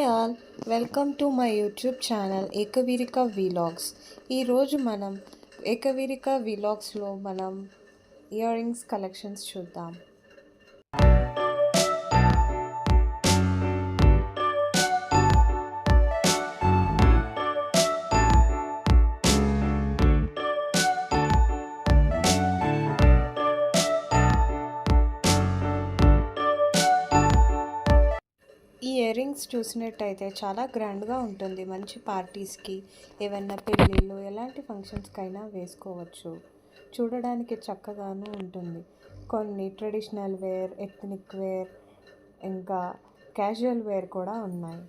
Hi all, welcome to my YouTube channel Ekaveerika vlogs. ఈరోజు మనం ఏకవీరిక వీలాగ్స్లో ఇయర్ రింగ్స్ కలెక్షన్స్ చూద్దాం. ఈ ఇయర్ రింగ్స్ చూసినట్టయితే చాలా గ్రాండ్గా ఉంటుంది. మంచి పార్టీస్కి, ఏవైనా పెళ్ళిళ్ళు, ఎలాంటి ఫంక్షన్స్కైనా వేసుకోవచ్చు. చూడడానికి చక్కగాను ఉంటుంది. కొన్ని ట్రెడిషనల్ వేర్, ఎథ్నిక్ వేర్, ఇంకా క్యాజువల్ వేర్ కూడా ఉన్నాయి.